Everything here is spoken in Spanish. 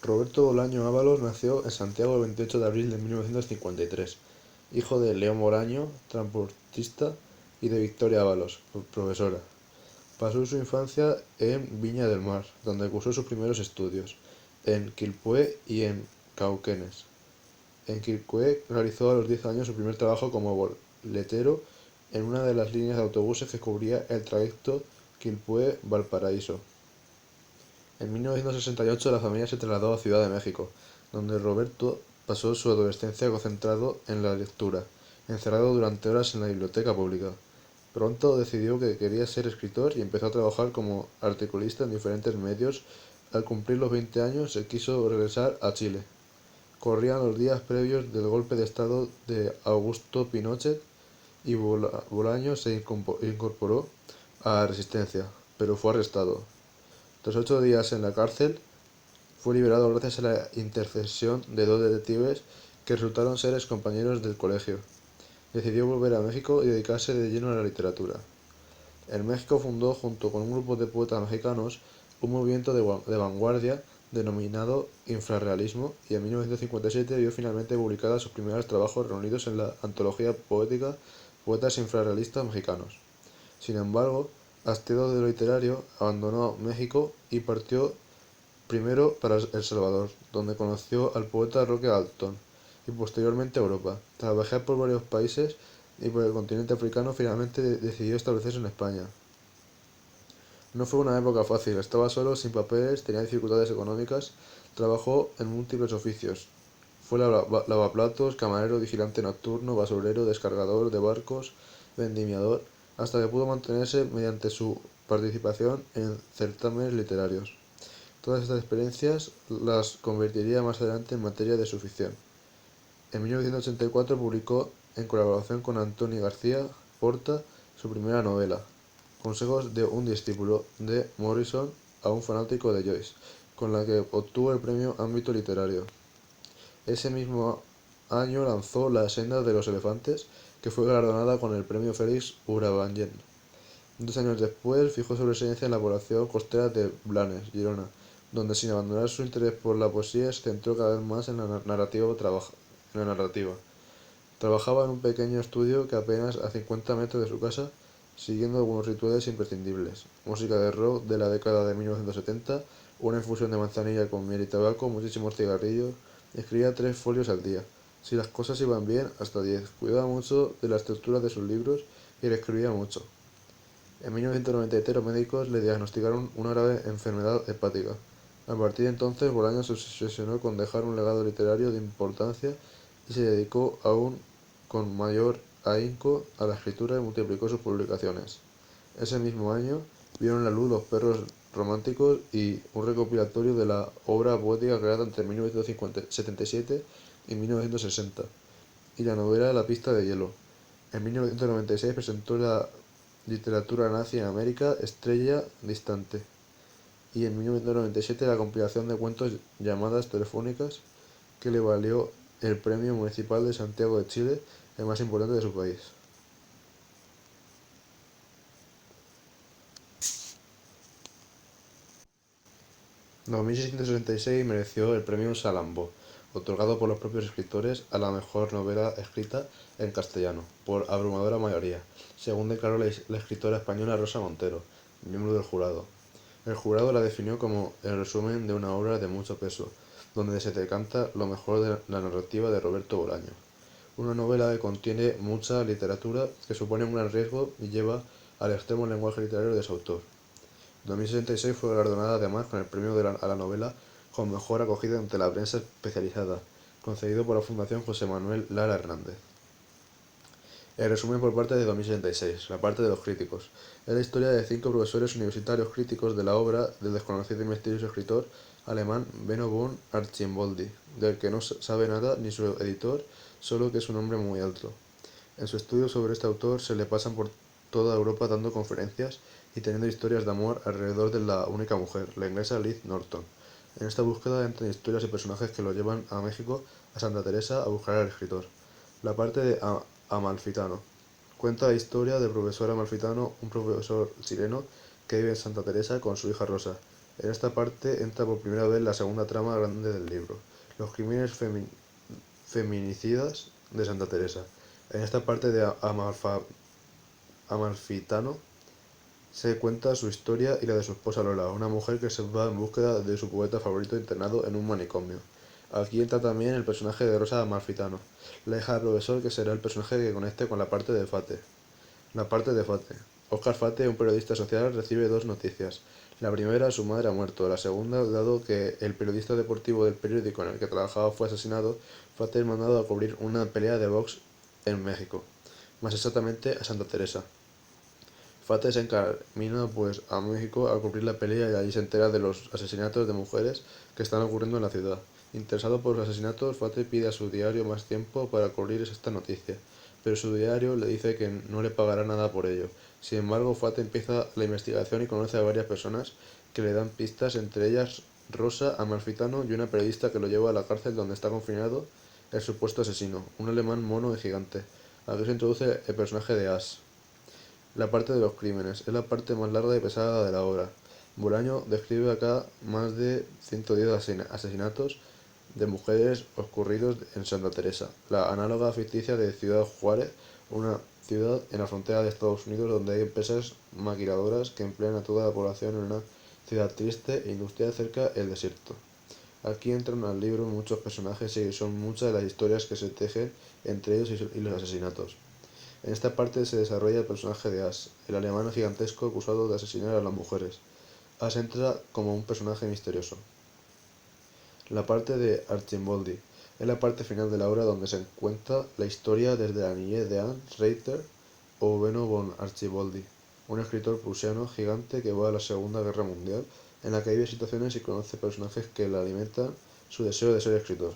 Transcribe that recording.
Roberto Bolaño Ábalos nació en Santiago el 28 de abril de 1953, hijo de León Bolaño, transportista, y de Victoria Ábalos, profesora. Pasó su infancia en Viña del Mar, donde cursó sus primeros estudios, en Quilpué y en Cauquenes. En Quilpué realizó a los 10 años su primer trabajo como boletero en una de las líneas de autobuses que cubría el trayecto Quilpué-Valparaíso. En 1968 la familia se trasladó a Ciudad de México, donde Roberto pasó su adolescencia concentrado en la lectura, encerrado durante horas en la biblioteca pública. Pronto decidió que quería ser escritor y empezó a trabajar como articulista en diferentes medios. Al cumplir los 20 años se quiso regresar a Chile. Corrían los días previos del golpe de estado de Augusto Pinochet y Bolaño se incorporó a la resistencia, pero fue arrestado. Tras 8 días en la cárcel, fue liberado gracias a la intercesión de dos detectives que resultaron ser excompañeros del colegio. Decidió volver a México y dedicarse de lleno a la literatura. En México fundó, junto con un grupo de poetas mexicanos, un movimiento de vanguardia denominado infrarrealismo, y en 1957 vio finalmente publicadas sus primeros trabajos reunidos en la antología poética Poetas infrarrealistas mexicanos. Sin embargo, hastiado de lo literario, abandonó México y partió primero para El Salvador, donde conoció al poeta Roque Dalton, y posteriormente a Europa. Tras viajar por varios países y por el continente africano, finalmente decidió establecerse en España. No fue una época fácil, estaba solo, sin papeles, tenía dificultades económicas, trabajó en múltiples oficios. Fue lavaplatos, camarero, vigilante nocturno, basurero, descargador de barcos, vendimiador, hasta que pudo mantenerse mediante su participación en certámenes literarios. Todas estas experiencias las convertiría más adelante en materia de su ficción. En 1984 publicó, en colaboración con Antoni García Porta, su primera novela, Consejos de un discípulo, de Morrison a un fanático de Joyce, con la que obtuvo el premio Ámbito Literario. Ese mismo año lanzó La senda de los elefantes, que fue galardonada con el premio Félix Urabanyen. 2 años después fijó su residencia en la población costera de Blanes, Girona, donde, sin abandonar su interés por la poesía, se centró cada vez más en la narrativa. Trabajaba en un pequeño estudio que apenas a 50 metros de su casa, siguiendo algunos rituales imprescindibles: música de rock de la década de 1970, una infusión de manzanilla con miel y tabaco, muchísimos cigarrillos. Escribía 3 folios al día. Si las cosas iban bien, hasta 10. Cuidaba mucho de la estructura de sus libros y le escribía mucho. En 1993 los médicos le diagnosticaron una grave enfermedad hepática. A partir de entonces, Bolaños se obsesionó con dejar un legado literario de importancia y se dedicó aún con mayor ahínco a la escritura y multiplicó sus publicaciones. Ese mismo año vieron la luz Los perros románticos, y un recopilatorio de la obra poética creada entre 1977 y 1960, y la novela La pista de hielo. En 1996 presentó la literatura nazi en América, Estrella distante, y en 1997 la compilación de cuentos Llamadas telefónicas, que le valió el Premio Municipal de Santiago de Chile, el más importante de su país. En 1666 mereció el Premio Salambo, otorgado por los propios escritores a la mejor novela escrita en castellano, por abrumadora mayoría, según declaró la escritora española Rosa Montero, miembro del jurado. El jurado la definió como el resumen de una obra de mucho peso, donde se decanta lo mejor de la narrativa de Roberto Bolaño. Una novela que contiene mucha literatura, que supone un gran riesgo y lleva al extremo el lenguaje literario de su autor. En 2066 fue galardonada además con el premio a la novela con mejor acogida ante la prensa especializada, concedido por la Fundación José Manuel Lara Hernández. El resumen por parte de 2066, la parte de los críticos. Es la historia de 5 profesores universitarios críticos de la obra del desconocido y misterioso escritor alemán Benno von Archimboldi, del que no sabe nada ni su editor, solo que es un hombre muy alto. En su estudio sobre este autor se le pasan por toda Europa dando conferencias y teniendo historias de amor alrededor de la única mujer, la inglesa Liz Norton. En esta búsqueda entran historias y personajes que lo llevan a México, a Santa Teresa, a buscar al escritor. La parte de Amalfitano. Cuenta la historia del profesor Amalfitano, un profesor chileno que vive en Santa Teresa con su hija Rosa. En esta parte entra por primera vez la segunda trama grande del libro, los crímenes feminicidas de Santa Teresa. En esta parte de Amalfitano se cuenta su historia y la de su esposa Lola, una mujer que se va en búsqueda de su poeta favorito internado en un manicomio. Aquí entra también el personaje de Rosa Amalfitano, la hija del profesor, que será el personaje que conecte con la parte de Fate. La parte de Fate. Oscar Fate, un periodista social, recibe dos noticias. La primera, su madre ha muerto. La segunda, dado que el periodista deportivo del periódico en el que trabajaba fue asesinado, Fate es mandado a cubrir una pelea de box en México, más exactamente a Santa Teresa. Fate se encamina pues a México a cubrir la pelea y allí se entera de los asesinatos de mujeres que están ocurriendo en la ciudad. Interesado por los asesinatos, Fate pide a su diario más tiempo para cubrir esta noticia, pero su diario le dice que no le pagará nada por ello. Sin embargo, Fate empieza la investigación y conoce a varias personas que le dan pistas, entre ellas Rosa Amalfitano y una periodista que lo lleva a la cárcel donde está confinado el supuesto asesino, un alemán mono y gigante. Aquí se introduce el personaje de Ash. La parte de los crímenes es la parte más larga y pesada de la obra. Bolaño describe acá más de 110 asesinatos de mujeres ocurridos en Santa Teresa, la análoga ficticia de Ciudad Juárez, una ciudad en la frontera de Estados Unidos donde hay empresas maquiladoras que emplean a toda la población en una ciudad triste e industrial cerca del desierto. Aquí entran al libro muchos personajes y son muchas las historias que se tejen entre ellos y los asesinatos. En esta parte se desarrolla el personaje de Ash, el alemán gigantesco acusado de asesinar a las mujeres. Ash entra como un personaje misterioso. La parte de Archimboldi es la parte final de la obra donde se cuenta la historia desde la niñez de Hans Reiter o Benno von Archiboldi, un escritor prusiano gigante que va a la Segunda Guerra Mundial, en la que vive situaciones y conoce personajes que le alimentan su deseo de ser escritor.